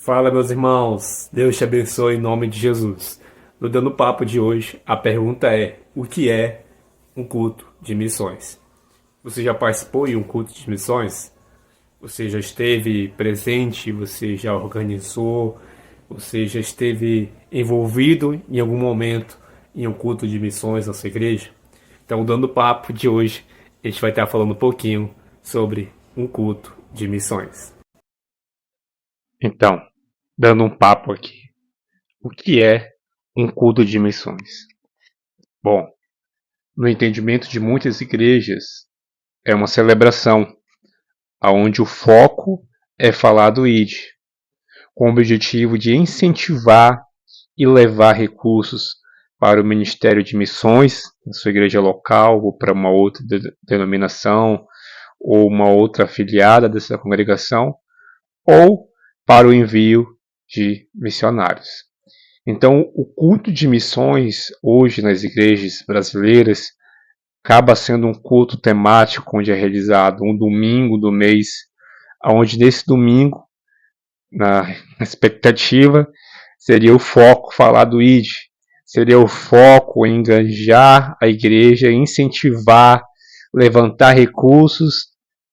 Fala, meus irmãos, Deus te abençoe em nome de Jesus. No Dando Papo de hoje, a pergunta é: o que é um culto de missões? Você já participou em um culto de missões? Você já esteve presente? Você já organizou? Você já esteve envolvido em algum momento em um culto de missões na sua igreja? Então, Dando Papo de hoje, a gente vai estar falando um pouquinho sobre um culto de missões. Então, dando um papo aqui. O que é um culto de missões? Bom, no entendimento de muitas igrejas, é uma celebração onde o foco é falar do ID, com o objetivo de incentivar e levar recursos para o Ministério de Missões, na sua igreja local, ou para uma outra denominação, ou uma outra afiliada dessa congregação, ou para o envio de missionários. Então, o culto de missões, hoje nas igrejas brasileiras, acaba sendo um culto temático, onde é realizado um domingo do mês, onde nesse domingo, na expectativa, seria o foco falar do ID, seria o foco em engajar a igreja, incentivar, levantar recursos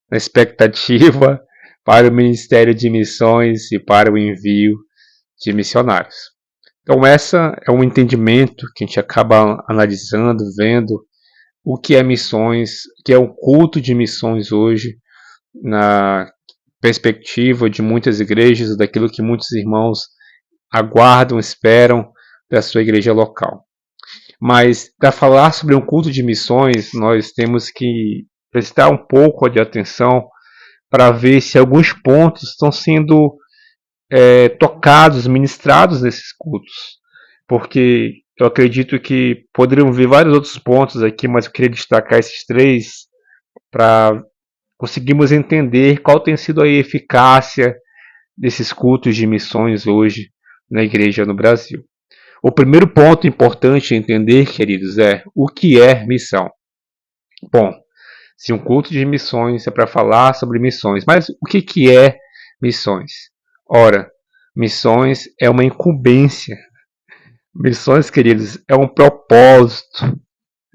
na expectativa para o Ministério de Missões e para o envio de missionários. Então, essa é um entendimento que a gente acaba analisando, vendo o que é missões, o que é o culto de missões hoje, na perspectiva de muitas igrejas, daquilo que muitos irmãos aguardam, esperam da sua igreja local. Mas, para falar sobre um culto de missões, nós temos que prestar um pouco de atenção para ver se alguns pontos estão sendo tocados, ministrados nesses cultos. Porque eu acredito que poderiam vir vários outros pontos aqui, mas eu queria destacar esses três para conseguirmos entender qual tem sido a eficácia desses cultos de missões hoje na igreja no Brasil. O primeiro ponto importante a entender, queridos, é o que é missão. Bom, se um culto de missões é para falar sobre missões, mas o que é missões? Ora, missões é uma incumbência. Missões, queridos, é um propósito.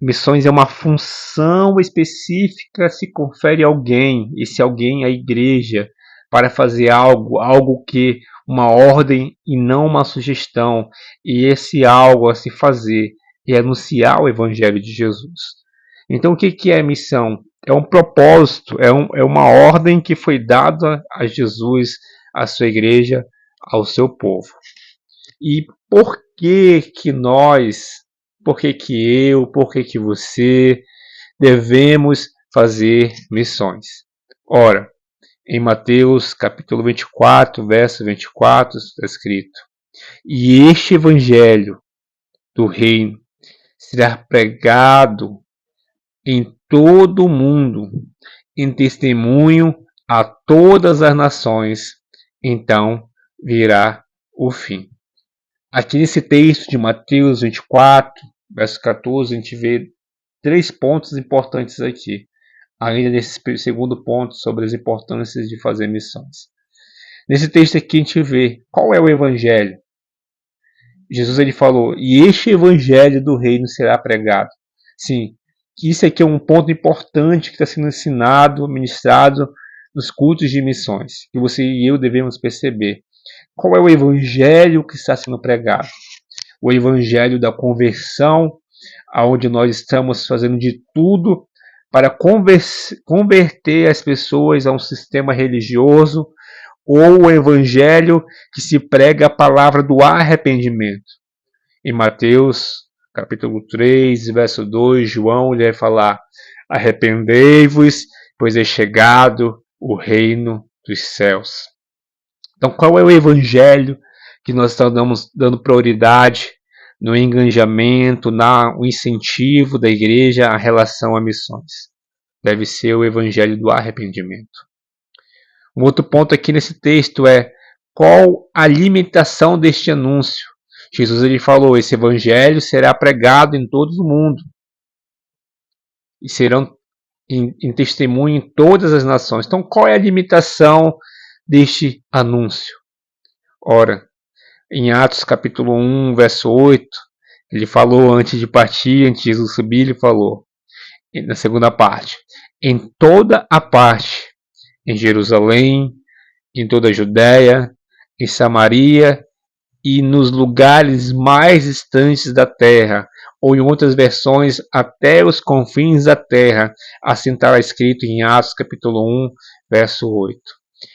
Missões é uma função específica se confere a alguém, esse alguém é a igreja, para fazer algo que uma ordem e não uma sugestão. E esse algo a se fazer é anunciar o evangelho de Jesus. Então, o que é missão? É um propósito, é uma ordem que foi dada a Jesus, à sua igreja, ao seu povo. E por que eu, por que você devemos fazer missões? Ora, em Mateus capítulo 24, verso 24, está escrito: e este evangelho do reino será pregado em todo o mundo, em testemunho a todas as nações, então virá o fim. Aqui nesse texto de Mateus 24, verso 14, a gente vê três pontos importantes aqui, ainda nesse segundo ponto sobre as importâncias de fazer missões. Nesse texto aqui a gente vê qual é o evangelho. Jesus ele falou: e este evangelho do reino será pregado. Sim, isso aqui é um ponto importante que está sendo ensinado, ministrado nos cultos de missões, que você e eu devemos perceber. Qual é o evangelho que está sendo pregado? O evangelho da conversão, aonde nós estamos fazendo de tudo para converter as pessoas a um sistema religioso, ou o evangelho que se prega a palavra do arrependimento. Em Mateus capítulo 3, verso 2, João ele vai falar: arrependei-vos, pois é chegado o reino dos céus. Então, qual é o evangelho que nós estamos dando prioridade no engajamento, no incentivo da igreja à relação a missões? Deve ser o evangelho do arrependimento. Um outro ponto aqui nesse texto é: qual a limitação deste anúncio? Jesus ele falou: esse evangelho será pregado em todo o mundo e serão em testemunho em todas as nações. Então, qual é a limitação deste anúncio? Ora, em Atos capítulo 1, verso 8, ele falou antes de partir, antes de Jesus subir, ele falou, na segunda parte, em toda a parte, em Jerusalém, em toda a Judéia, em Samaria e nos lugares mais distantes da terra, ou em outras versões, até os confins da terra. Assim está escrito em Atos capítulo 1, verso 8.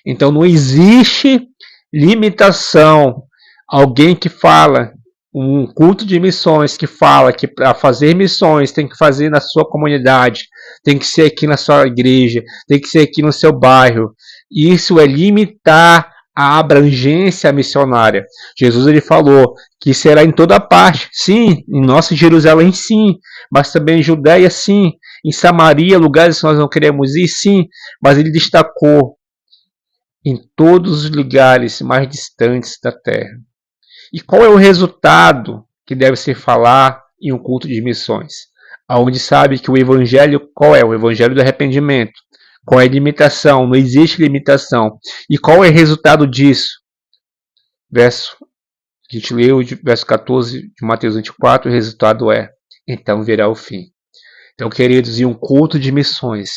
Então não existe limitação. Alguém que fala, um culto de missões que fala que para fazer missões tem que fazer na sua comunidade, tem que ser aqui na sua igreja, tem que ser aqui no seu bairro. Isso é limitar a abrangência missionária. Jesus ele falou que será em toda parte, sim, em nossa Jerusalém, sim, mas também em Judéia, sim, em Samaria, lugares que nós não queremos ir, sim, mas ele destacou em todos os lugares mais distantes da terra. E qual é o resultado que deve ser falar em um culto de missões? Onde sabe que o evangelho, qual é? O evangelho do arrependimento. Qual é a limitação? Não existe limitação. E qual é o resultado disso? Verso que a gente leu, verso 14 de Mateus 24, o resultado é: então virá o fim. Então, queridos, em um culto de missões,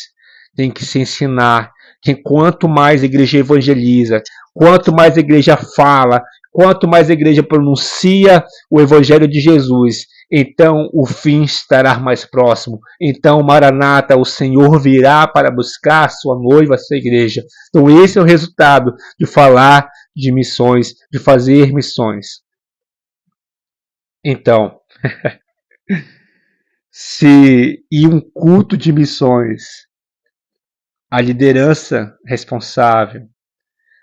tem que se ensinar que quanto mais a igreja evangeliza, quanto mais a igreja fala, quanto mais a igreja pronuncia o evangelho de Jesus, então o fim estará mais próximo. Então, Maranata, o Senhor virá para buscar a sua noiva, a sua igreja. Então, esse é o resultado de falar de missões, de fazer missões. Então, se em um culto de missões a liderança responsável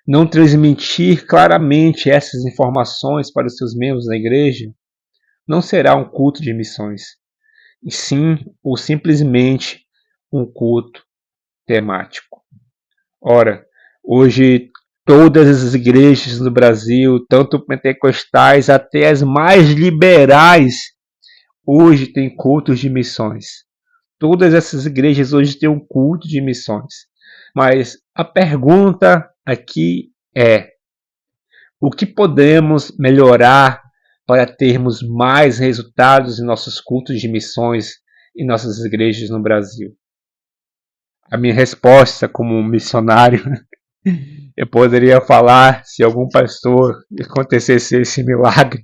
não transmitir claramente essas informações para os seus membros da igreja, não será um culto de missões, e sim ou simplesmente um culto temático. Ora, hoje todas as igrejas no Brasil, tanto pentecostais até as mais liberais, hoje têm cultos de missões. Todas essas igrejas hoje têm um culto de missões. Mas a pergunta aqui é: o que podemos melhorar para termos mais resultados em nossos cultos de missões em nossas igrejas no Brasil? A minha resposta como missionário, eu poderia falar, se algum pastor acontecesse esse milagre,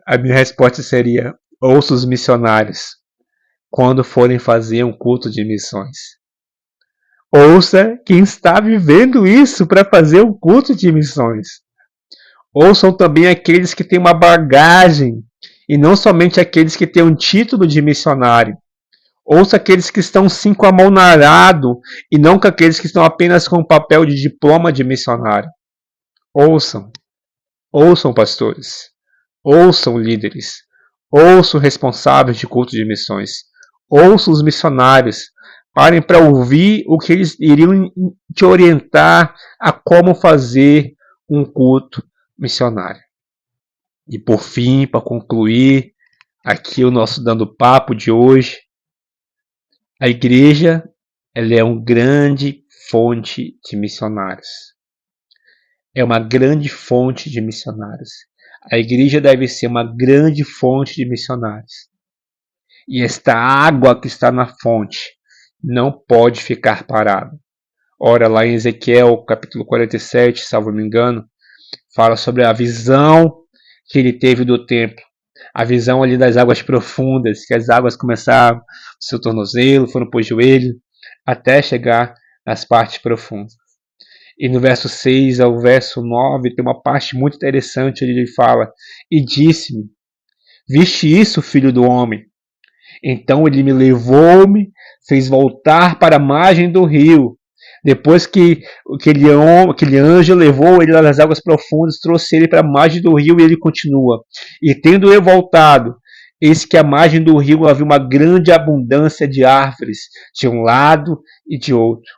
a minha resposta seria: ouça os missionários quando forem fazer um culto de missões. Ouça quem está vivendo isso para fazer um culto de missões. Ouçam também aqueles que têm uma bagagem e não somente aqueles que têm um título de missionário. Ouça aqueles que estão sim com a mão na arado e não com aqueles que estão apenas com o papel de diploma de missionário. Ouçam. Ouçam pastores. Ouçam líderes. Ouçam responsáveis de culto de missões. Ouçam os missionários. Parem para ouvir o que eles iriam te orientar a como fazer um culto missionário. E por fim, para concluir aqui o nosso Dando Papo de hoje, a igreja ela é uma grande fonte de missionários. É uma grande fonte de missionários. A igreja deve ser uma grande fonte de missionários. E esta água que está na fonte não pode ficar parada. Ora, lá em Ezequiel, capítulo 47, salvo me engano, fala sobre a visão que ele teve do templo. A visão ali das águas profundas, que as águas começaram do seu tornozelo, foram para o joelho, até chegar nas partes profundas. E no verso 6 ao verso 9 tem uma parte muito interessante onde ele fala: e disse-me, viste isso, filho do homem? Então ele me levou-me, fez voltar para a margem do rio. Depois que aquele anjo levou ele nas águas profundas, trouxe ele para a margem do rio, e ele continua. E tendo eu voltado, eis que à margem do rio havia uma grande abundância de árvores, de um lado e de outro.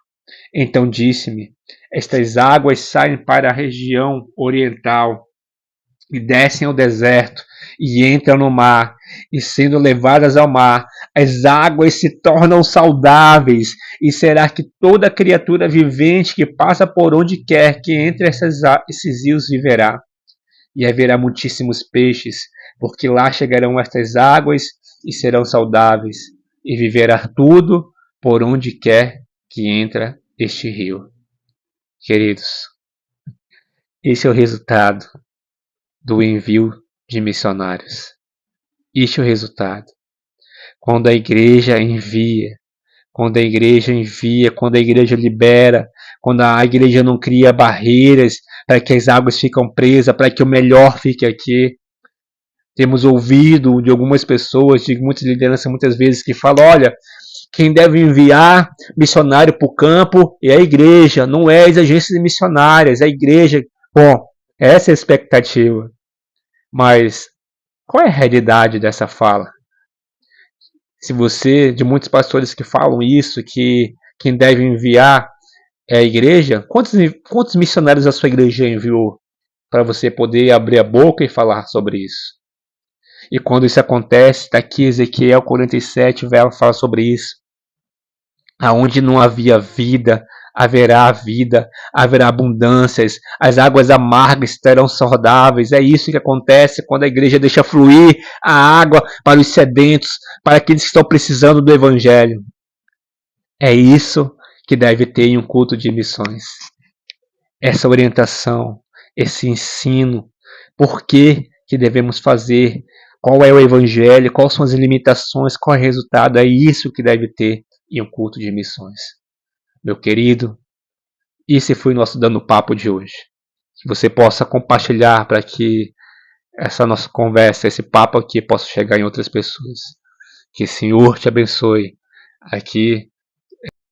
Então disse-me, estas águas saem para a região oriental e descem ao deserto, e entram no mar, e sendo levadas ao mar, as águas se tornam saudáveis, e será que toda criatura vivente que passa por onde quer que entre esses rios viverá. E haverá muitíssimos peixes, porque lá chegarão estas águas e serão saudáveis, e viverá tudo por onde quer que entra este rio. Queridos, esse é o resultado do envio de missionários. Este é o resultado. Quando a igreja envia, quando a igreja libera, quando a igreja não cria barreiras para que as águas ficam presas, para que o melhor fique aqui. Temos ouvido de algumas pessoas, de muitas lideranças muitas vezes, que falam, olha, quem deve enviar missionário para o campo é a igreja, não é as agências missionárias, é a igreja. Bom, essa é a expectativa. Mas qual é a realidade dessa fala? Se você, de muitos pastores que falam isso, que quem deve enviar é a igreja, quantos missionários a sua igreja enviou para você poder abrir a boca e falar sobre isso? E quando isso acontece, está aqui Ezequiel 47, fala sobre isso. Aonde não havia vida, haverá abundâncias, as águas amargas serão saudáveis. É isso que acontece quando a igreja deixa fluir a água para os sedentos, para aqueles que estão precisando do evangelho. É isso que deve ter em um culto de missões. Essa orientação, esse ensino, por que devemos fazer, qual é o evangelho, quais são as limitações, qual é o resultado, é isso que deve ter em um culto de missões. Meu querido, esse foi o nosso Dando Papo de hoje. Que você possa compartilhar para que essa nossa conversa, esse papo aqui possa chegar em outras pessoas. Que o Senhor te abençoe aqui